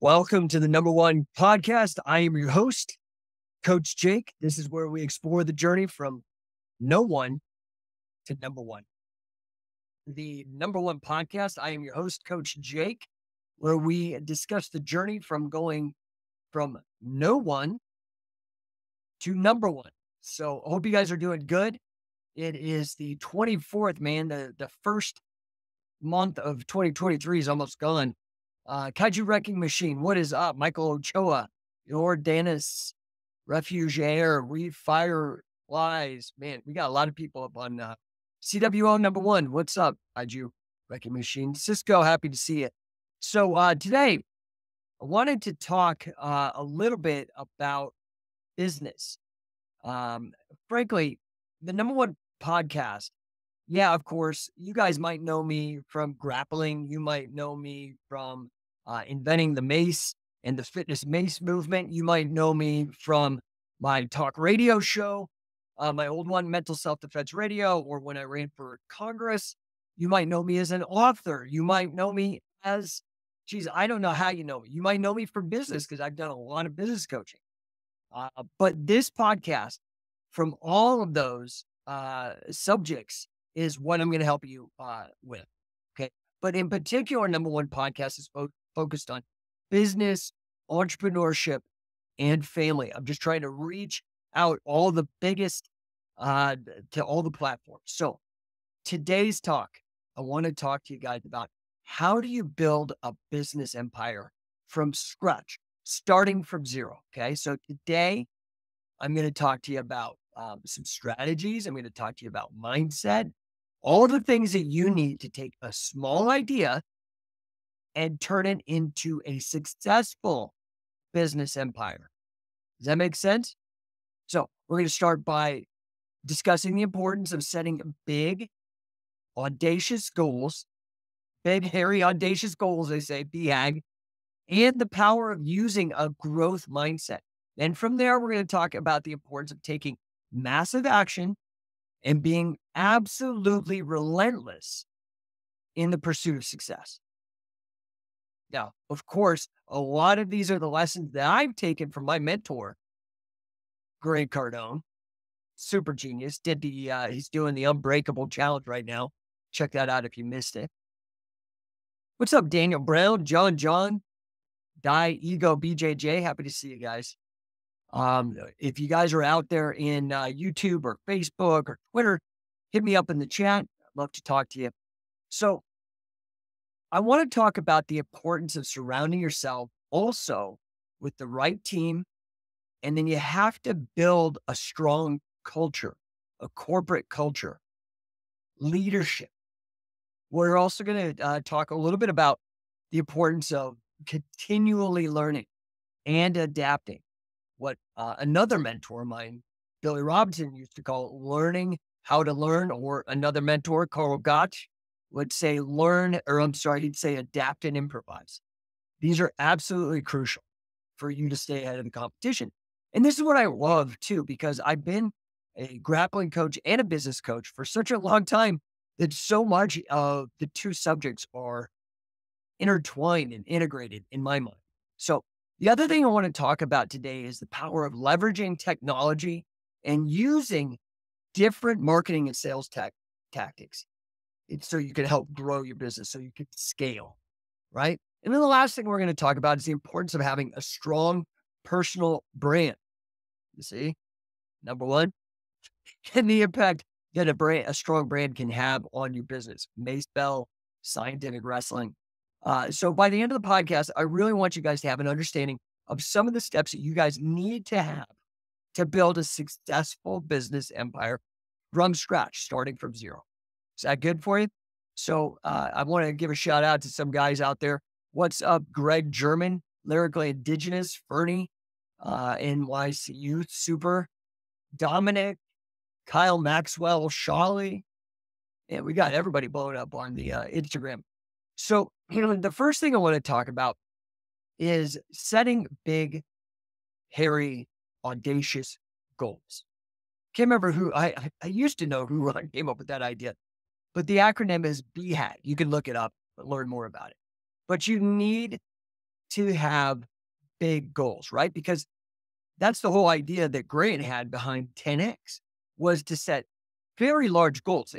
Welcome to the No1 Podcast. I am your host, Coach Jake. This is where we explore the journey from no one to number one. The No1 Podcast. I am your host, Coach Jake, where we discuss the journey from going from no one to number one. So I hope you guys are doing good. It is the 24th, man. The first month of 2023 is almost gone. Kaiju Wrecking Machine, what is up? Michael Ochoa, your Dennis, Refuge Air, We Fire Lies. Man, we got a lot of people up on CWO number one. What's up, Kaiju Wrecking Machine? Cisco, happy to see you. So today, I wanted to talk a little bit about business. Frankly, the No1 Podcast. Yeah, of course, you guys might know me from grappling. You might know me from inventing the mace and the fitness mace movement. You might know me from my talk radio show, my old one, Mental Self-Defense Radio, or when I ran for Congress. You might know me as an author. You might know me as, I don't know how you know me. You might know me from business because I've done a lot of business coaching. But this podcast, from all of those subjects, is what I'm going to help you with. Okay. But in particular, No1 Podcast is focused on business, entrepreneurship, and family. I'm just trying to reach out all the biggest to all the platforms. So today's talk, I want to talk to you guys about how do you build a business empire from scratch, starting from zero. Okay. So today I'm going to talk to you about some strategies. I'm going to talk to you about mindset, all the things that you need to take a small idea and turn it into a successful business empire. Does that make sense? So we're going to start by discussing the importance of setting big, audacious goals, big, hairy, audacious goals, they say, BHAG, and the power of using a growth mindset. And from there, we're going to talk about the importance of taking massive action and being absolutely relentless in the pursuit of success. Now, of course, a lot of these are the lessons that I've taken from my mentor, Grant Cardone, super genius. He's doing the Unbreakable Challenge right now. Check that out if you missed it. What's up, Daniel Brown, John, Die Ego, BJJ? Happy to see you guys. If you guys are out there in YouTube or Facebook or Twitter, hit me up in the chat. I'd love to talk to you. So I want to talk about the importance of surrounding yourself also with the right team. And then you have to build a strong culture, a corporate culture, leadership. We're also going to talk a little bit about the importance of continually learning and adapting. What another mentor of mine, Billy Robinson, used to call learning how to learn, or another mentor, Carl Gotch, would say he'd say adapt and improvise. These are absolutely crucial for you to stay ahead of the competition. And this is what I love too, because I've been a grappling coach and a business coach for such a long time that so much of the two subjects are intertwined and integrated in my mind. So the other thing I want to talk about today is the power of leveraging technology and using different marketing and sales tactics. So you can help grow your business, so you can scale, right? And then the last thing we're going to talk about is the importance of having a strong personal brand. You see, number one, and the impact that a strong brand can have on your business. Mace Bell, Scientific Wrestling. So by the end of the podcast, I really want you guys to have an understanding of some of the steps that you guys need to have to build a successful business empire from scratch, starting from zero. Is that good for you? So I want to give a shout out to some guys out there. What's up, Greg German, Lyrically Indigenous, Fernie, NYCU, Super, Dominic, Kyle Maxwell, Shawley. And we got everybody blowing up on the Instagram. So, the first thing I want to talk about is setting big, hairy, audacious goals. Can't remember who, I used to know who came up with that idea, but the acronym is BHAG. You can look it up, learn more about it. But you need to have big goals, right? Because that's the whole idea that Grant had behind 10X was to set very large goals.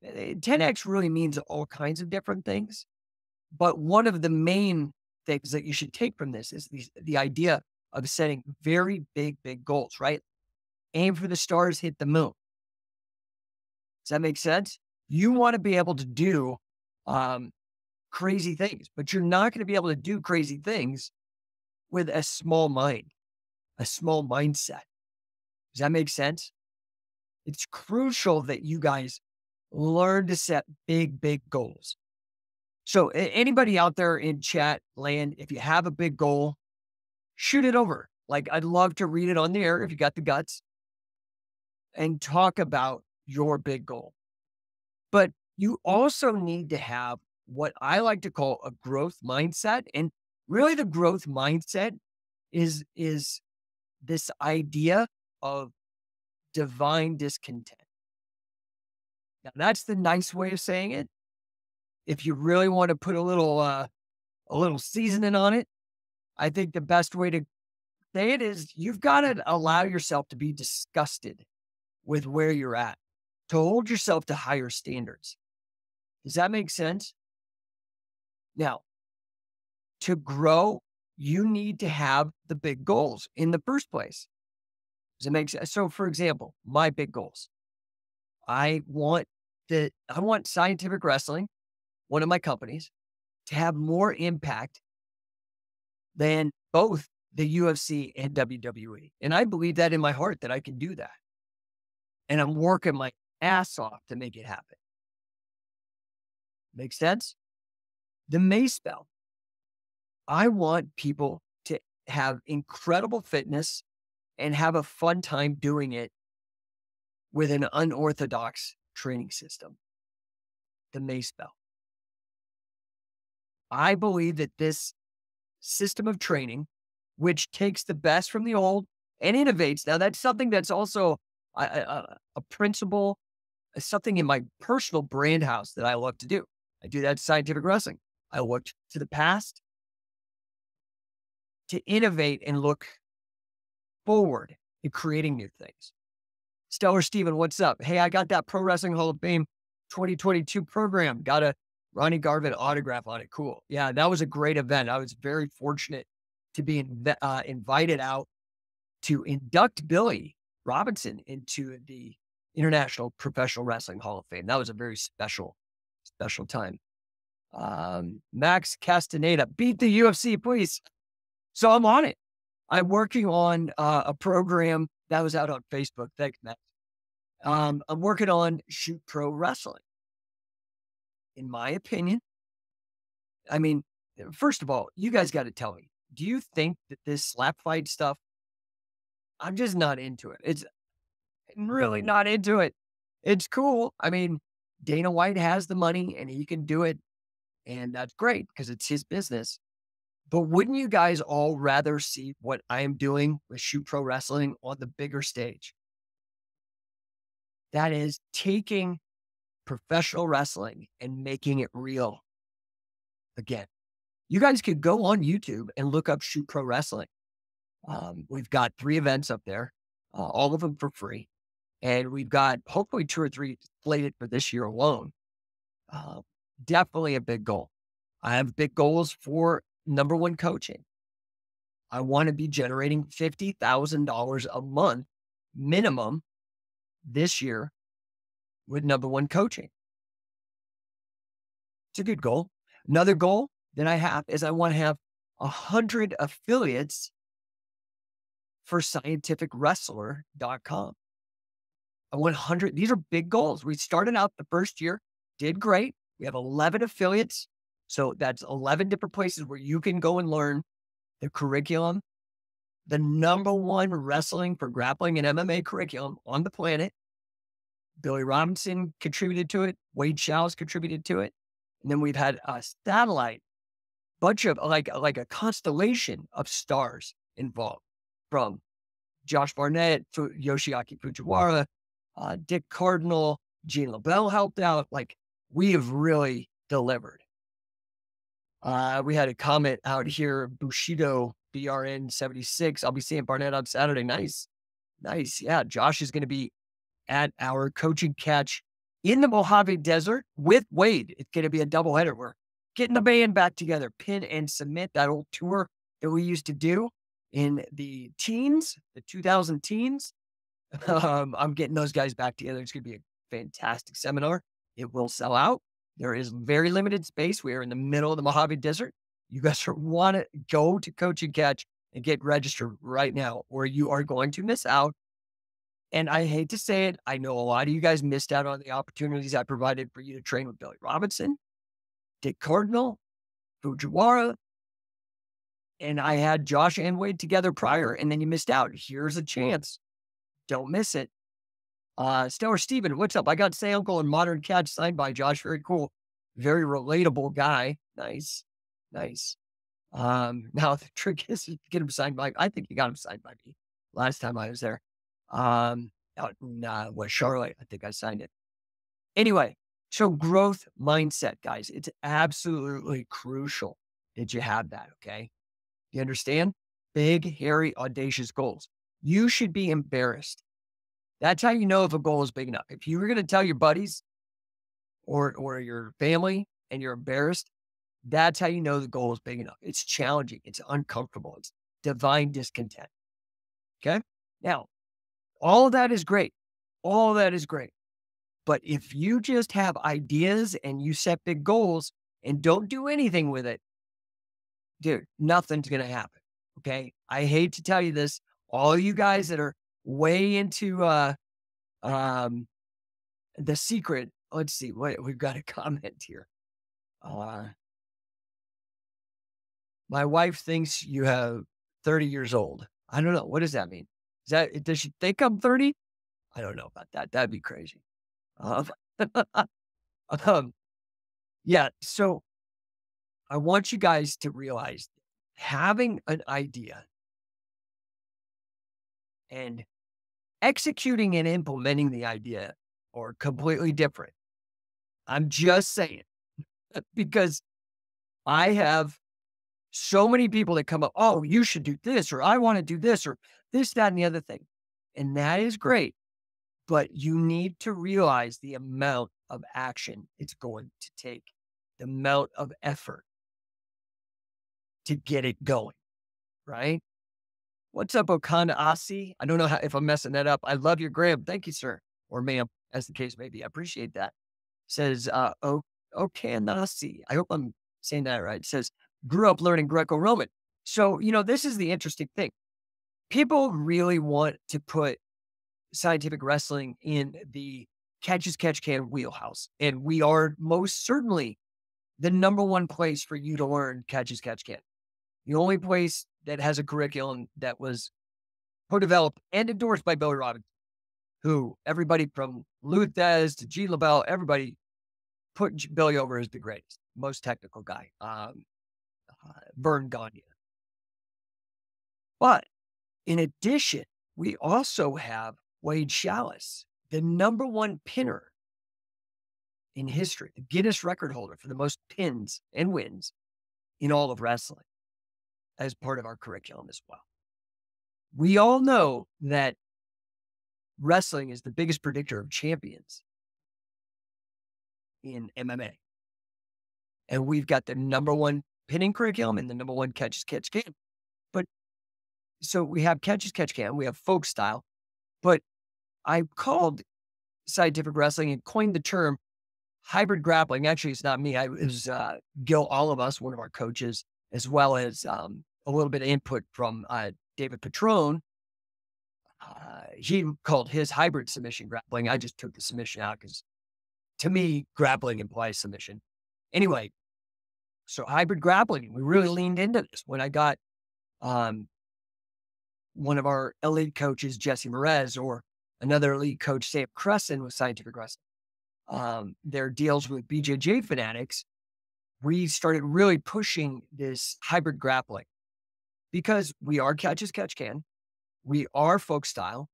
10X really means all kinds of different things. But one of the main things that you should take from this is the idea of setting very big goals, right? Aim for the stars, hit the moon. Does that make sense? You want to be able to do crazy things, but you're not going to be able to do crazy things with a small mind, a small mindset. Does that make sense? It's crucial that you guys learn to set big goals. So anybody out there in chat land, if you have a big goal, shoot it over. Like, I'd love to read it on the air if you got the guts and talk about your big goal. But you also need to have what I like to call a growth mindset. And really the growth mindset is this idea of divine discontent. Now, that's the nice way of saying it. If you really want to put a little seasoning on it, I think the best way to say it is you've got to allow yourself to be disgusted with where you're at, to hold yourself to higher standards. Does that make sense? Now, to grow, you need to have the big goals in the first place. Does it make sense? So, for example, my big goals. I want Scientific Wrestling, one of my companies, to have more impact than both the UFC and WWE. And I believe that in my heart that I can do that. And I'm working my ass off to make it happen. Make sense? The Mace Belt. I want people to have incredible fitness and have a fun time doing it with an unorthodox training system. The Mace Belt. I believe that this system of training, which takes the best from the old and innovates. Now, that's something that's also a principle, something in my personal brand house that I love to do. I do that to Scientific Wrestling. I look to the past to innovate and look forward in creating new things. Stellar Steven, what's up? Hey, I got that Pro Wrestling Hall of Fame 2022 program. Got a Ronnie Garvin autograph on it. Cool. Yeah, that was a great event. I was very fortunate to be invited out to induct Billy Robinson into the International Professional Wrestling Hall of Fame. That was a very special time. Max Castaneda, beat the UFC, please. So I'm on it. I'm working on a program that was out on Facebook. Thanks, Max. I'm working on Shoot Pro Wrestling. In my opinion, I mean, first of all, you guys got to tell me, do you think that this slap fight stuff, I'm just not into it. I'm really not into it. It's cool. I mean, Dana White has the money and he can do it. And that's great because it's his business. But wouldn't you guys all rather see what I am doing with Shoot Pro Wrestling on the bigger stage? That is taking professional wrestling and making it real again. You guys could go on YouTube and look up Shoot Pro Wrestling. We've got 3 events up there, all of them for free. And we've got hopefully 2 or 3 slated for this year alone. Definitely a big goal. I have big goals for No1 coaching. I want to be generating $50,000 a month minimum this year with No1 coaching. It's a good goal. Another goal that I have is I want to have 100 affiliates for scientificwrestler.com. I want 100. These are big goals. We started out the first year, did great. We have 11 affiliates. So that's 11 different places where you can go and learn the curriculum, the #1 wrestling for grappling and MMA curriculum on the planet. Billy Robinson contributed to it. Wade Show's contributed to it. And then we've had a satellite, bunch of like a constellation of stars involved, from Josh Barnett to Yoshiaki Fujiwara, Dick Cardinal, Gene LaBelle helped out. Like, we have really delivered. We had a comment out here, Bushido, BRN76. I'll be seeing Barnett on Saturday. Nice. Nice. Yeah. Josh is going to be at our coaching catch in the Mojave Desert with Wade. It's going to be a doubleheader. We're getting the band back together, pin and submit, that old tour that we used to do in the teens, the 2000 teens. I'm getting those guys back together. It's going to be a fantastic seminar. It will sell out. There is very limited space. We are in the middle of the Mojave Desert. You guys want to go to Coach and Catch and get registered right now, or you are going to miss out. And I hate to say it, I know a lot of you guys missed out on the opportunities I provided for you to train with Billy Robinson, Dick Cardinal, Fujiwara, and I had Josh and Wade together prior, and then you missed out. Here's a chance. Don't miss it. Stellar Steven, what's up? I got Say Uncle and Modern Catch signed by Josh. Very cool. Very relatable guy. Nice. Nice. Now the trick is to get him signed by, I think you got him signed by me last time I was there. Out in, Charlotte, I think I signed it. Anyway, so growth mindset, guys. It's absolutely crucial that you have that, okay? You understand? Big, hairy, audacious goals. You should be embarrassed. That's how you know if a goal is big enough. If you were going to tell your buddies or your family and you're embarrassed, that's how you know the goal is big enough. It's challenging. It's uncomfortable. It's divine discontent. Okay? Now, all of that is great. All of that is great. But if you just have ideas and you set big goals and don't do anything with it, dude, nothing's going to happen. Okay? I hate to tell you this. All you guys that are way into The Secret. Let's see. What we've got a comment here. My wife thinks you have 30 years old. I don't know. What does that mean? Does she think I'm 30? I don't know about that. That'd be crazy. Um, yeah. So I want you guys to realize having an idea and executing and implementing the idea are completely different. I'm just saying, because I have so many people that come up, oh, you should do this, or I want to do this, or this, that, and the other thing. And that is great. But you need to realize the amount of action it's going to take, the amount of effort to get it going, right? What's up, Okana Asi? I don't know if I'm messing that up. I love your gram. Thank you, sir, or ma'am, as the case may be. I appreciate that. Says, Okanasi. I hope I'm saying that right. It says, grew up learning Greco-Roman. So, this is the interesting thing. People really want to put scientific wrestling in the catch as catch can wheelhouse. And we are most certainly the number one place for you to learn catch as catch can. The only place that has a curriculum that was co-developed and endorsed by Billy Robinson, who everybody from Luthez to G. LaBelle, everybody put Billy over as the greatest, most technical guy, Vern Gagne. But in addition, we also have Wade Chalice, the number one pinner in history, the Guinness record holder for the most pins and wins in all of wrestling, as part of our curriculum as well. We all know that wrestling is the biggest predictor of champions in MMA. And we've got the number one pinning curriculum and the number one catch as catch can. But so we have catch as catch can, we have folk style, but I called scientific wrestling and coined the term hybrid grappling. Actually, it's not me. It was Gil Olivas, one of our coaches, as well as a little bit of input from David Petrone. He called his hybrid submission grappling. I just took the submission out because to me, grappling implies submission. Anyway, so hybrid grappling, we really leaned into this when I got one of our elite coaches, Jesse Merez, or another elite coach, Sam Crescent with scientific wrestling. Their deals with BJJ fanatics, we started really pushing this hybrid grappling because we are catch as catch can. We are folk style.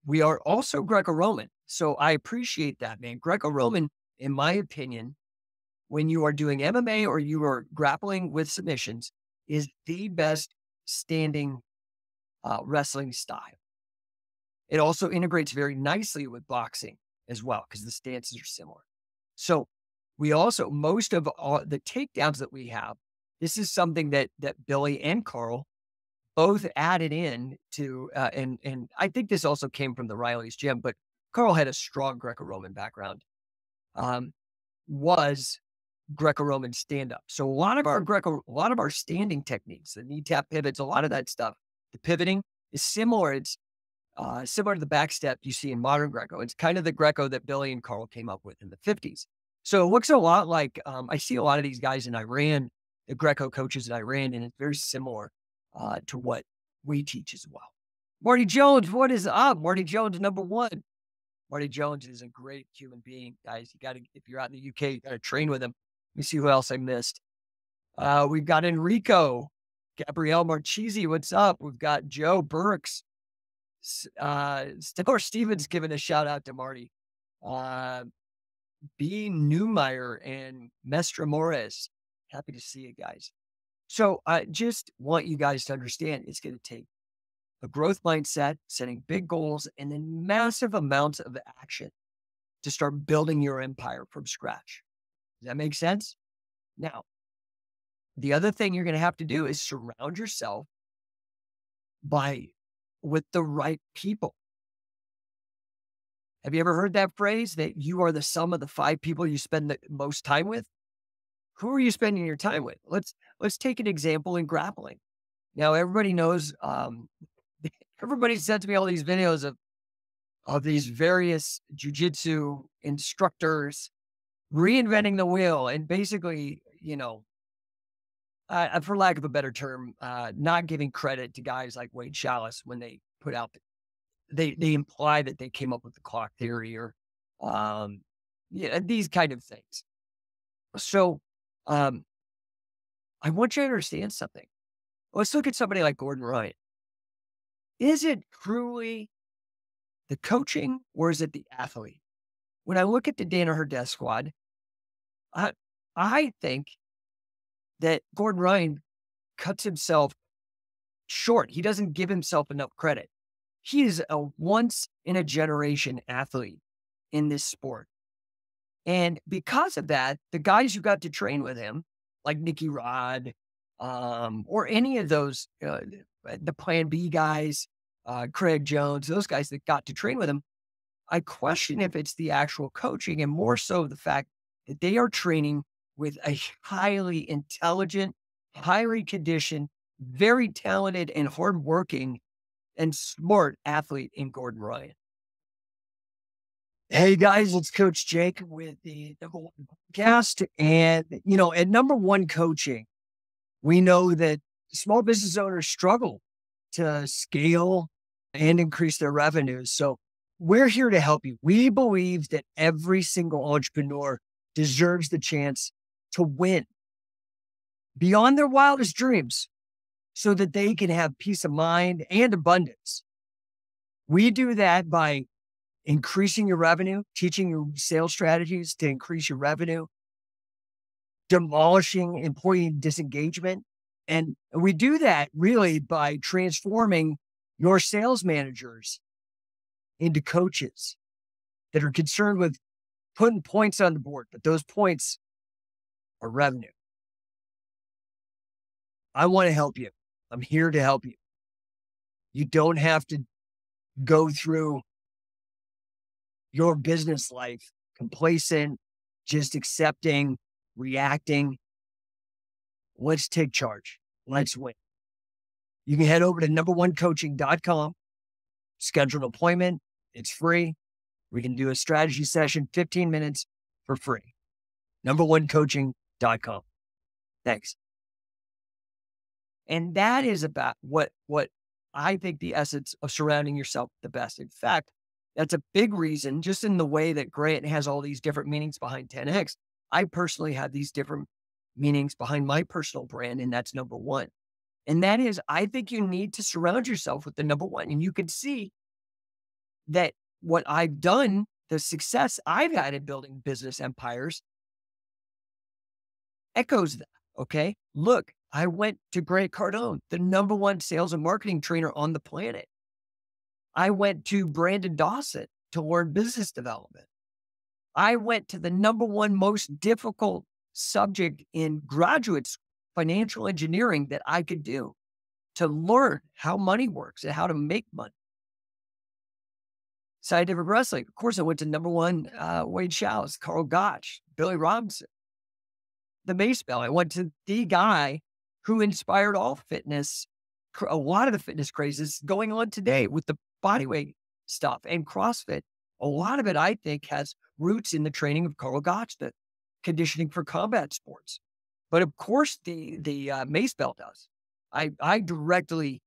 We are also Greco-Roman. So I appreciate that, man. Greco-Roman, in my opinion, when you are doing MMA or you are grappling with submissions, is the best standing wrestling style. It also integrates very nicely with boxing as well because the stances are similar. So we also, most of all the takedowns that we have, this is something that Billy and Carl both added in to, and I think this also came from the Riley's gym, but Carl had a strong Greco-Roman background, was Greco-Roman stand-up. So a lot of our standing techniques, the knee tap pivots, a lot of that stuff, the pivoting is similar. It's similar to the back step you see in modern Greco. It's kind of the Greco that Billy and Carl came up with in the 50s. So it looks a lot like, I see a lot of these guys in Iran, the Greco coaches in Iran, and it's very similar to what we teach as well. Marty Jones, what is up? Marty Jones, number one. Marty Jones is a great human being, guys. You got to, if you're out in the UK, you got to train with him. Let me see who else I missed. We've got Enrico, Gabrielle Marchese. What's up? We've got Joe Burks. Stellar Stevens giving a shout out to Marty. B. Newmeyer and Mestra Morris. Happy to see you guys. So I just want you guys to understand it's going to take a growth mindset, setting big goals, and then massive amounts of action to start building your empire from scratch. Does that make sense? Now, the other thing you're going to have to do is surround yourself with the right people. Have you ever heard that phrase that you are the sum of the 5 people you spend the most time with? Who are you spending your time with? Let's take an example in grappling. Now, everybody knows, everybody sends me all these videos of these various jujitsu instructors reinventing the wheel and basically, for lack of a better term, not giving credit to guys like Wade Chalice when they put out, they imply that they came up with the clock theory or, these kind of things. So, I want you to understand something. Let's look at somebody like Gordon Ryan. Is it truly the coaching or is it the athlete? When I look at the Danaher Death Squad, I think that Gordon Ryan cuts himself short. He doesn't give himself enough credit. He is a once-in-a-generation athlete in this sport. And because of that, the guys who got to train with him, like Nicky Rod, or any of those, the Plan B guys, Craig Jones, those guys that got to train with him, I question if it's the actual coaching and more so the fact that they are training with a highly intelligent, highly conditioned, very talented and hardworking and smart athlete in Gordon Ryan. Hey guys, it's Coach Jake with the No1 Podcast. And, at No1 Coaching, we know that small business owners struggle to scale and increase their revenues. So we're here to help you. We believe that every single entrepreneur deserves the chance to win beyond their wildest dreams so that they can have peace of mind and abundance. We do that by increasing your revenue, teaching you sales strategies to increase your revenue, demolishing employee disengagement. And we do that really by transforming your sales managers into coaches that are concerned with putting points on the board, but those points are revenue. I want to help you. I'm here to help you. You don't have to go through your business life complacent, just accepting, reacting. Let's take charge. Let's win. You can head over to no1coaching.com, schedule an appointment. It's free. We can do a strategy session, 15 minutes for free. no1coaching.com. Thanks. And that is about what I think the essence of surrounding yourself with the best. In fact, that's a big reason, just in the way that Grant has all these different meanings behind 10X. I personally have these different meanings behind my personal brand, and that's number one. And that is, I think you need to surround yourself with the number one. And you can see that what I've done, the success I've had in building business empires, echoes that. Okay. Look, I went to Grant Cardone, the #1 sales and marketing trainer on the planet. I went to Brandon Dawson to learn business development. I went to the #1 most difficult subject in graduate school, financial engineering, that I could do to learn how money works and how to make money. Scientific wrestling. Of course, I went to #1 Wade Schaus, Carl Gotch, Billy Robinson, the Mace Bell. I went to the guy who inspired all fitness, a lot of the fitness crazes going on today with the bodyweight stuff and CrossFit. A lot of it, I think, has roots in the training of Carl Gotch, the conditioning for combat sports. But of course, the Mace Bell does. I directly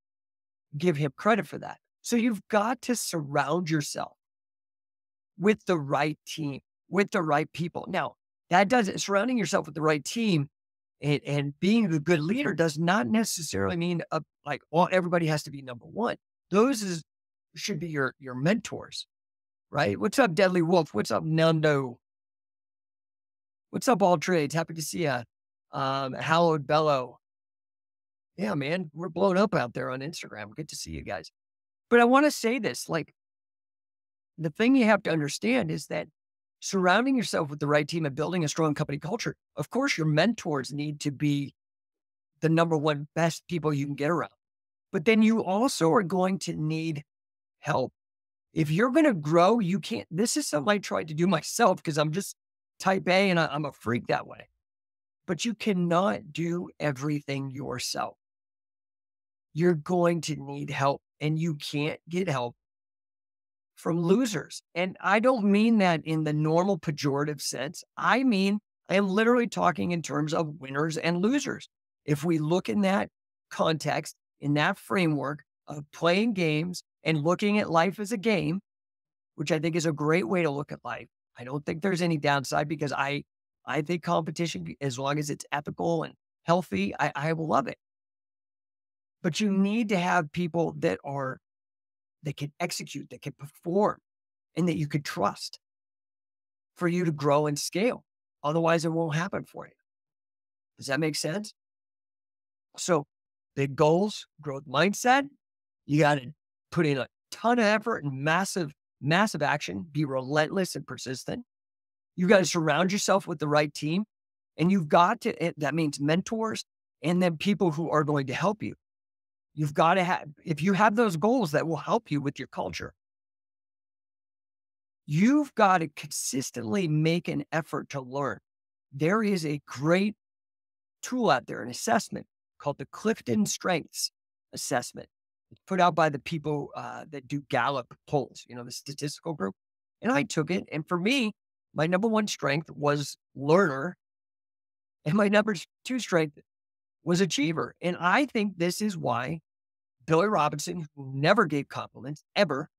give him credit for that. So you've got to surround yourself with the right team, with the right people. Now, that doesn't, surrounding yourself with the right team and being the good leader does not necessarily mean like everybody has to be #1. Those should be your mentors, right? What's up, Deadly Wolf? What's up, Nando? What's up, All Trades? Happy to see you. Hallowed Bellow. Yeah, man, we're blown up out there on Instagram. Good to see you guys. But I want to say this, like, the thing you have to understand is that surrounding yourself with the right team and building a strong company culture, of course, your mentors need to be the #1 best people you can get around. But then you also are going to need help. If you're going to grow, you can't, this is something I tried to do myself because I'm just type A and I'm a freak that way. But you cannot do everything yourself. You're going to need help, and you can't get help from losers. And I don't mean that in the normal pejorative sense. I am literally talking in terms of winners and losers. If we look in that context, in that framework of playing games and looking at life as a game, which I think is a great way to look at life. I don't think there's any downside because I think competition, as long as it's ethical and healthy, I will love it. But you need to have people that can execute, that can perform, and that you could trust for you to grow and scale. Otherwise, it won't happen for you. Does that make sense? So big goals, growth mindset, you got to put in a ton of effort and massive action, be relentless and persistent. You got to surround yourself with the right team, and you've got to, that means mentors and then people who are going to help you. You've got to have, if you have those goals that will help you with your culture, you've got to consistently make an effort to learn. There is a great tool out there, an assessment called the Clifton Strengths Assessment. It's put out by the people that do Gallup polls, the statistical group. And I took it. And for me, my #1 strength was learner. And my #2 strength was achiever. And I think this is why Billy Robinson, who never gave compliments, ever,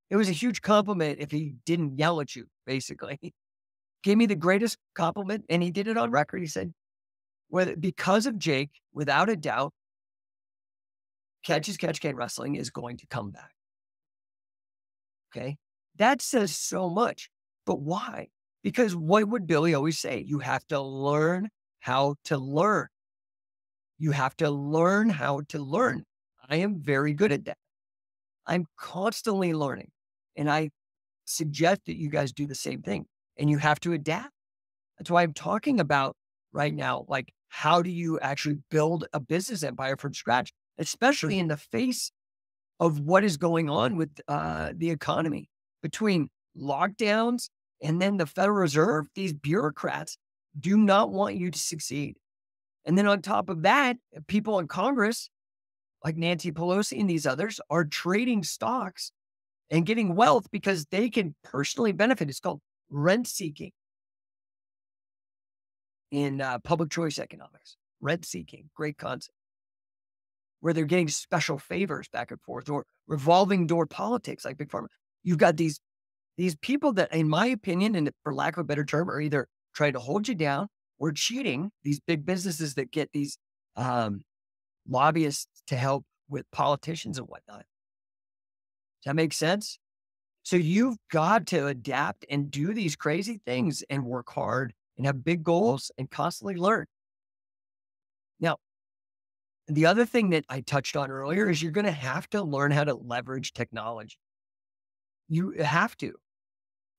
it was a huge compliment if he didn't yell at you, basically. He gave me the greatest compliment, and he did it on record. He said, because of Jake, without a doubt, Catch Can Wrestling is going to come back. Okay? That says so much. But why? Because what would Billy always say? You have to learn how to learn. You have to learn how to learn. I am very good at that. I'm constantly learning. And I suggest that you guys do the same thing. And you have to adapt. That's why I'm talking about right now, like, how do you actually build a business empire from scratch, especially in the face of what is going on with the economy, between lockdowns and then the Federal Reserve. These bureaucrats do not want you to succeed. And then on top of that, people in Congress, like Nancy Pelosi and these others, are trading stocks and getting wealth because they can personally benefit. It's called rent seeking in public choice economics. Rent seeking, great concept, where they're getting special favors back and forth, or revolving door politics like Big Pharma. You've got these people that, in my opinion, and for lack of a better term, are either trying to hold you down or cheating. These big businesses that get these lobbyists to help with politicians and whatnot. Does that make sense? So you've got to adapt and do these crazy things and work hard and have big goals and constantly learn. Now, the other thing that I touched on earlier is you're going to have to learn how to leverage technology. You have to,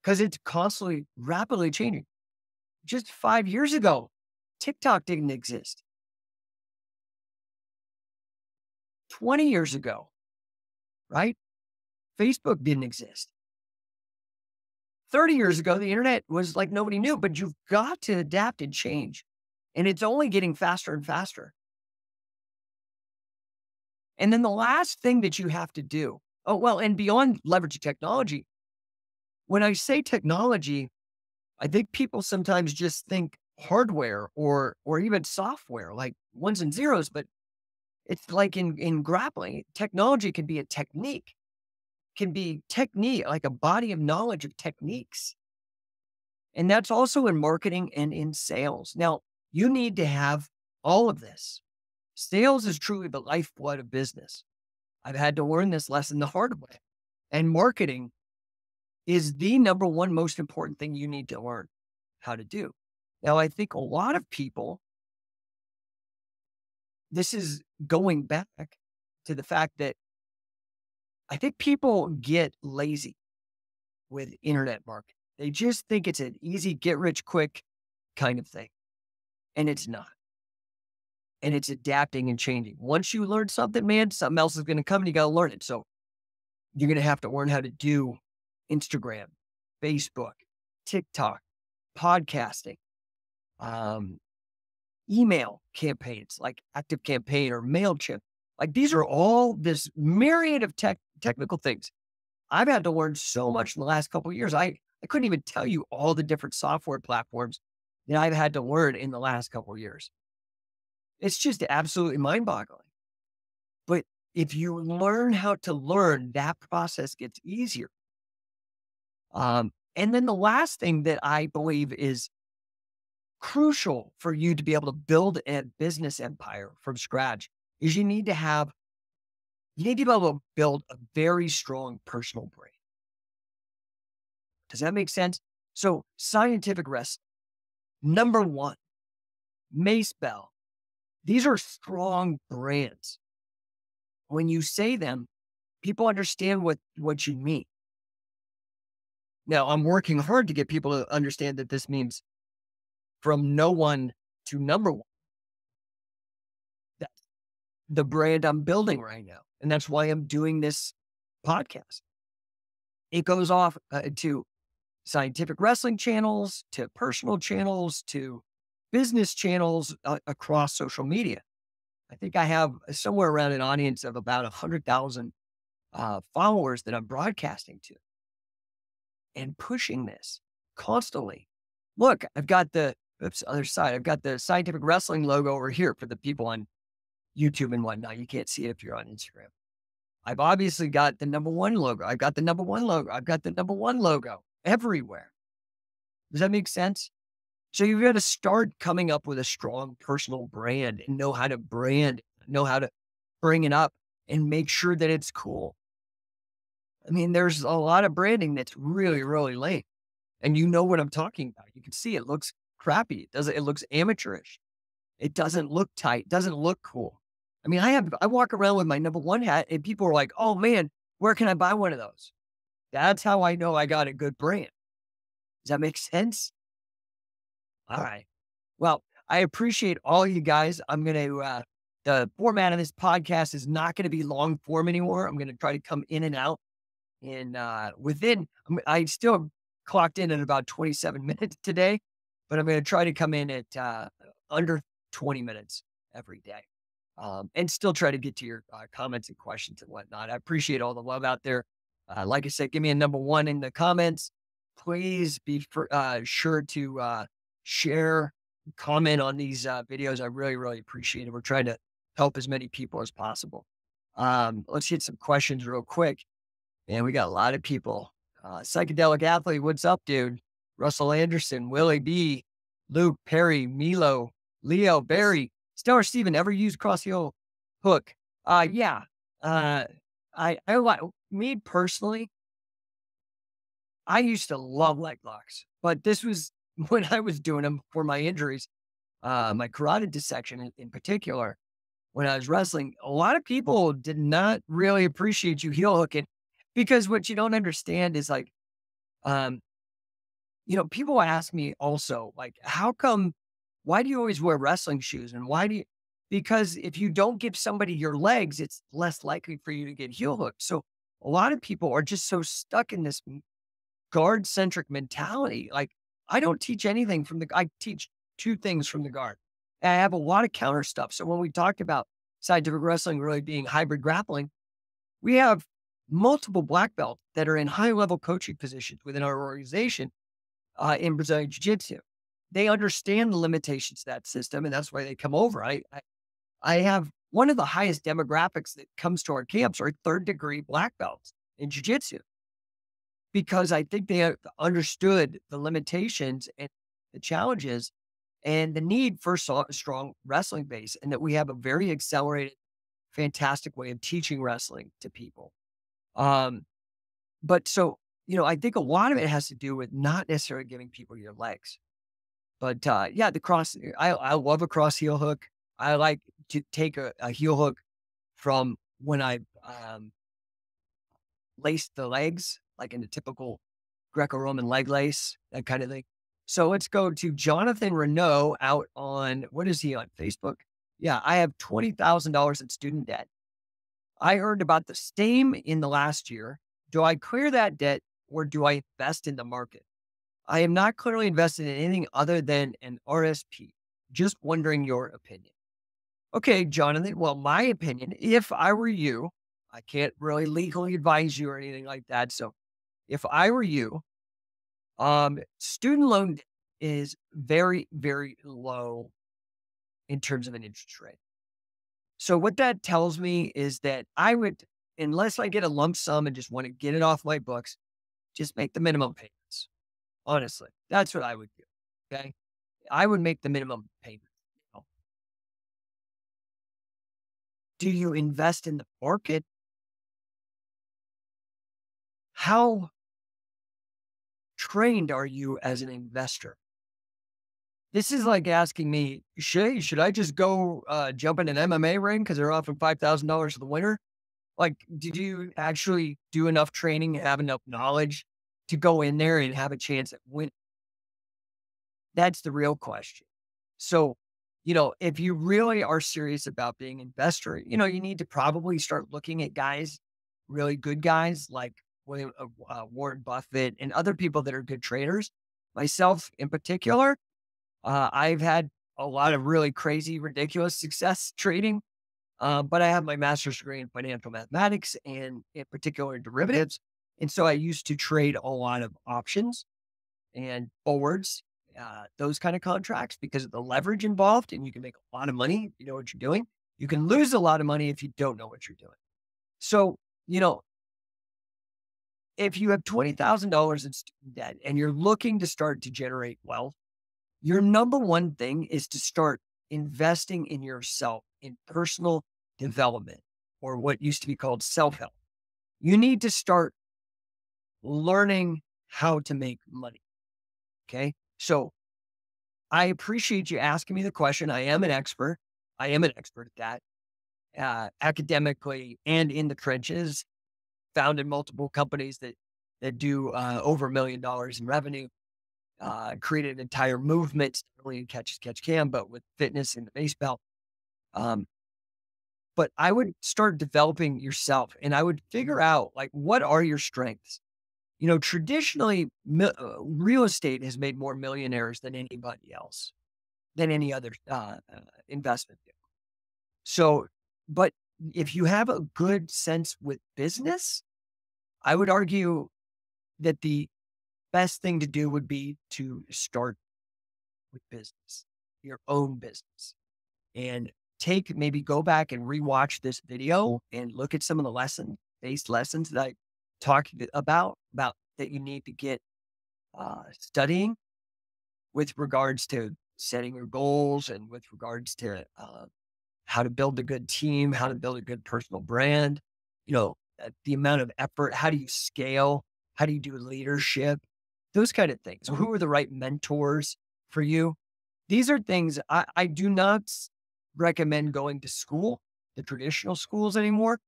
because it's constantly, rapidly changing. Just 5 years ago, TikTok didn't exist. 20 years ago, right? Facebook didn't exist. 30 years ago, the internet was like nobody knew, but you've got to adapt and change. And it's only getting faster and faster. And then the last thing that you have to do, oh, well, and beyond leveraging technology, when I say technology, I think people sometimes just think hardware or even software, like ones and zeros, but it's like in grappling, technology can be a technique, like a body of knowledge of techniques. And that's also in marketing and in sales. Now, you need to have all of this. Sales is truly the lifeblood of business. I've had to learn this lesson the hard way. And marketing is the number one most important thing you need to learn how to do. Now, I think a lot of people, this is going back to the fact that I think people get lazy with internet marketing. They just think it's an easy, get rich quick kind of thing. And it's not. And it's adapting and changing. Once you learn something, man, something else is going to come and you got to learn it. So you're going to have to learn how to do Instagram, Facebook, TikTok, podcasting, email campaigns like Active Campaign or MailChimp. Like these are all this myriad of technical things. I've had to learn so much in the last couple of years. I couldn't even tell you all the different software platforms that I've had to learn in the last couple of years. It's just absolutely mind-boggling. But if you learn how to learn, that process gets easier. And then the last thing that I believe is crucial for you to be able to build a business empire from scratch is you need to be able to build a very strong personal brand. Does that make sense? So Scientific Wrestling, number one, Mace Bell. These are strong brands. When you say them, people understand what you mean. Now, I'm working hard to get people to understand that this means from no one to number one. That's the brand I'm building right now. And that's why I'm doing this podcast. It goes off to scientific wrestling channels, to personal channels, to business channels across social media. I think I have somewhere around an audience of about 100,000 followers that I'm broadcasting to and pushing this constantly. Look, I've got other side. I've got the Scientific Wrestling logo over here for the people on YouTube and whatnot. You can't see it if you're on Instagram. I've obviously got the number one logo. I've got the number one logo. I've got the number one logo everywhere. Does that make sense? So you've got to start coming up with a strong personal brand and know how to brand, know how to bring it up and make sure that it's cool. I mean, there's a lot of branding that's really, really lame. And you know what I'm talking about. You can see it looks crappy. It looks amateurish. It doesn't look tight. It doesn't look cool. I mean, I walk around with my number one hat and people are like, oh man, where can I buy one of those? That's how I know I got a good brand. Does that make sense? All right. Well, I appreciate all you guys. I'm going to, the format of this podcast is not going to be long form anymore. I'm going to try to come in and out. And I still clocked in at about 27 minutes today, but I'm going to try to come in at under 20 minutes every day. And still try to get to your comments and questions and whatnot. I appreciate all the love out there. Like I said, give me a number one in the comments. Please be sure to share, comment on these videos. I really, really appreciate it. We're trying to help as many people as possible. Let's hit some questions real quick. And we got a lot of people. Psychedelic Athlete, what's up, dude? Russell Anderson, Willie B, Luke, Perry, Milo, Leo, Barry, Stellar Steven, ever used cross heel hook? Yeah. I like, me personally, I used to love leg locks, but this was when I was doing them for my injuries. my carotid dissection in particular, when I was wrestling, a lot of people did not really appreciate you heel hooking because what you don't understand is like, um, people ask me also, like, how come, why do you always wear wrestling shoes? And why do you, because if you don't give somebody your legs, it's less likely for you to get heel hooked. So a lot of people are just so stuck in this guard centric mentality. Like, I don't teach anything I teach two things from the guard. And I have a lot of counter stuff. So when we talked about scientific wrestling really being hybrid grappling, we have multiple black belts that are in high level coaching positions within our organization in Brazilian Jiu Jitsu. They understand the limitations of that system, and that's why they come over. I have one of the highest demographics that comes to our camps are third degree black belts in Jiu Jitsu because I think they understood the limitations and the challenges and the need for a strong wrestling base, and that we have a very accelerated, fantastic way of teaching wrestling to people. Um, but so, I think a lot of it has to do with not necessarily giving people your legs. But yeah, the cross, I love a cross heel hook. I like to take a heel hook from when I laced the legs, like in a typical Greco-Roman leg lace, that kind of thing. So let's go to Jonathan Renault out on, what is he on Facebook? Yeah, I have $20,000 in student debt. I earned about the same in the last year. Do I clear that debt or do I invest in the market? I am not clearly invested in anything other than an RSP. Just wondering your opinion. Okay, Jonathan. Well, my opinion, if I were you, I can't really legally advise you or anything like that. So if I were you, student loan debt is very, very low in terms of an interest rate. So what that tells me is that I would, unless I get a lump sum and just want to get it off my books, just make the minimum payments. Honestly, that's what I would do. Okay. I would make the minimum payment. You know. Do you invest in the market? How trained are you as an investor? This is like asking me, should I just go jump in an MMA ring because they're offering $5,000 for the winner? Like, did you actually do enough training, have enough knowledge to go in there and have a chance at win? That's the real question. So, if you really are serious about being an investor, you need to probably start looking at guys, really good guys like Warren Buffett and other people that are good traders. Myself in particular, I've had a lot of really crazy, ridiculous success trading, but I have my master's degree in financial mathematics and in particular derivatives. And so I used to trade a lot of options and forwards, those kind of contracts because of the leverage involved. And you can make a lot of money if you know what you're doing. You can lose a lot of money if you don't know what you're doing. So, if you have $20,000 in student debt and you're looking to start to generate wealth, your number one thing is to start investing in yourself, in personal development, or what used to be called self-help. You need to start learning how to make money. Okay. So I appreciate you asking me the question. I am an expert. I am an expert at that, academically and in the trenches. Founded multiple companies that do over $1 million in revenue. Created an entire movement, not only in catch can, but with fitness and the base belt. But I would start developing yourself, and I would figure out like what are your strengths. Traditionally, real estate has made more millionaires than anybody else, than any other investment. So, but if you have a good sense with business, I would argue that the best thing to do would be to start with business, your own business, and maybe go back and rewatch this video and look at some of the based lessons that I talked about that you need to get studying with regards to setting your goals and with regards to how to build a good team, how to build a good personal brand, the amount of effort, how do you scale, how do you do leadership, those kind of things. Who are the right mentors for you? these are things I do not recommend going to school, the traditional schools anymore.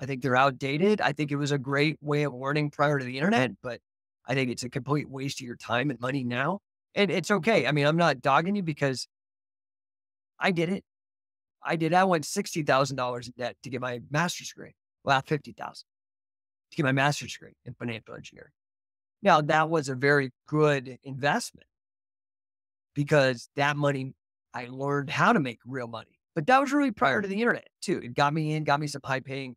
I think they're outdated. I think it was a great way of learning prior to the internet, but I think it's a complete waste of your time and money now. And it's okay. I mean, I'm not dogging you because I did it. I did. I went $60,000 in debt to get my master's degree. Well, 50,000 to get my master's degree in financial engineering. Now, that was a very good investment because that money, I learned how to make real money. But that was really prior to the internet too. It got me some high paying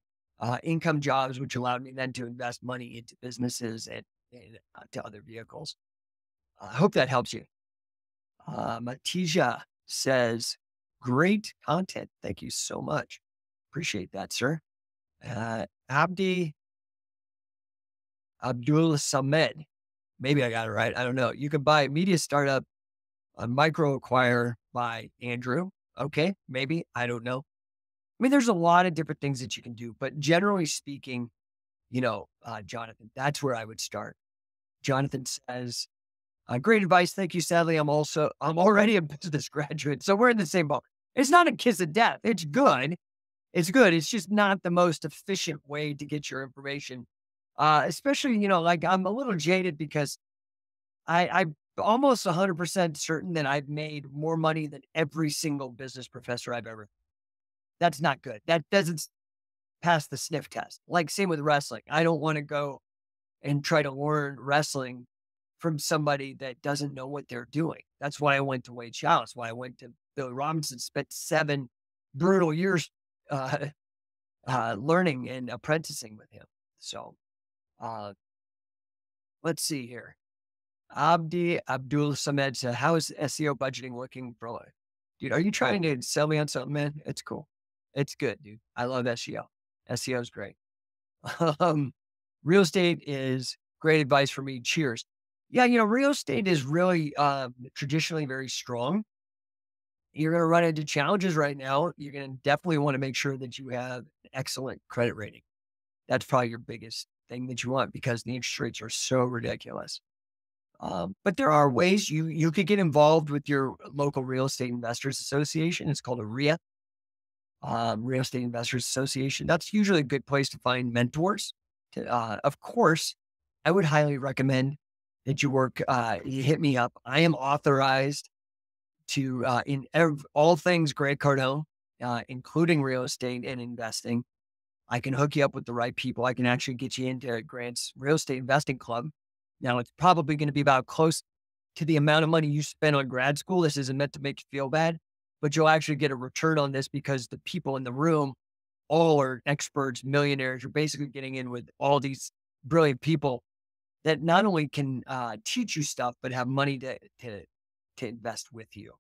income jobs, which allowed me then to invest money into businesses and to other vehicles. I hope that helps you. Matija says, great content. Thank you so much. Appreciate that, sir. Abdi Abdul Samed. Maybe I got it right. I don't know. You can buy Media Startup, a micro acquire by Andrew. Okay, maybe. I don't know. I mean, there's a lot of different things that you can do, but generally speaking, Jonathan, that's where I would start. Jonathan says, great advice. Thank you. Sadly, I'm already a business graduate. So we're in the same boat. It's not a kiss of death. It's good. It's good. It's just not the most efficient way to get your information. Especially, like I'm a little jaded because I'm almost 100% certain that I've made more money than every single business professor I've ever. That's not good. That doesn't pass the sniff test. Like same with wrestling. I don't want to go and try to learn wrestling from somebody that doesn't know what they're doing. That's why I went to Wade Chow. That's why I went to Billy Robinson, spent 7 brutal years learning and apprenticing with him. So let's see here. Abdi Abdul Samed said, how is SEO budgeting looking, bro? Dude, are you trying to sell me on something, man? It's cool. It's good, dude. I love SEO. SEO is great. Real estate is great advice for me. Cheers. Yeah, real estate is really traditionally very strong. You're going to run into challenges right now. You're going to definitely want to make sure that you have an excellent credit rating. That's probably your biggest thing that you want because the interest rates are so ridiculous. But there are ways you could get involved with your local real estate investors association. It's called a RIA, Real Estate Investors Association. That's usually a good place to find mentors. Of course, I would highly recommend that you hit me up. I am authorized to, all things Grant Cardone, including real estate and investing. I can hook you up with the right people. I can actually get you into Grant's Real Estate Investing Club. Now, it's probably going to be about close to the amount of money you spend on grad school. This isn't meant to make you feel bad, but you'll actually get a return on this because the people in the room all are experts, millionaires. You're basically getting in with all these brilliant people that not only can teach you stuff, but have money to invest with you,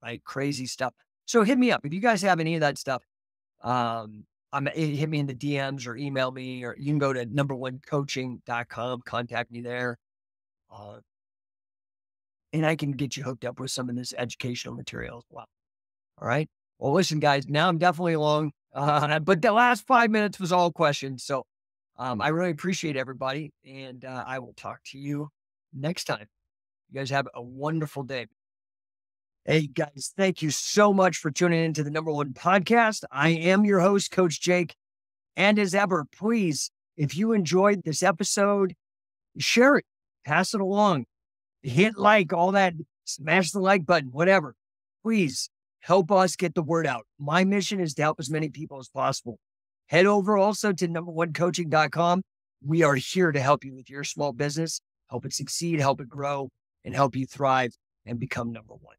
right? Crazy stuff. So hit me up. If you guys have any of that stuff, hit me in the DMs or email me, or you can go to no1coaching.com, contact me there. And I can get you hooked up with some of this educational material as well. All right. Well, listen, guys, now I'm definitely long, but the last 5 minutes was all questions. So I really appreciate everybody, and I will talk to you next time. You guys have a wonderful day. Hey, guys, thank you so much for tuning into the No1 Podcast. I am your host, Coach Jake. And as ever, please, if you enjoyed this episode, share it, pass it along, hit like, all that, smash the like button, whatever. Please help us get the word out. My mission is to help as many people as possible. Head over also to no1coaching.com. We are here to help you with your small business, help it succeed, help it grow, and help you thrive and become number one.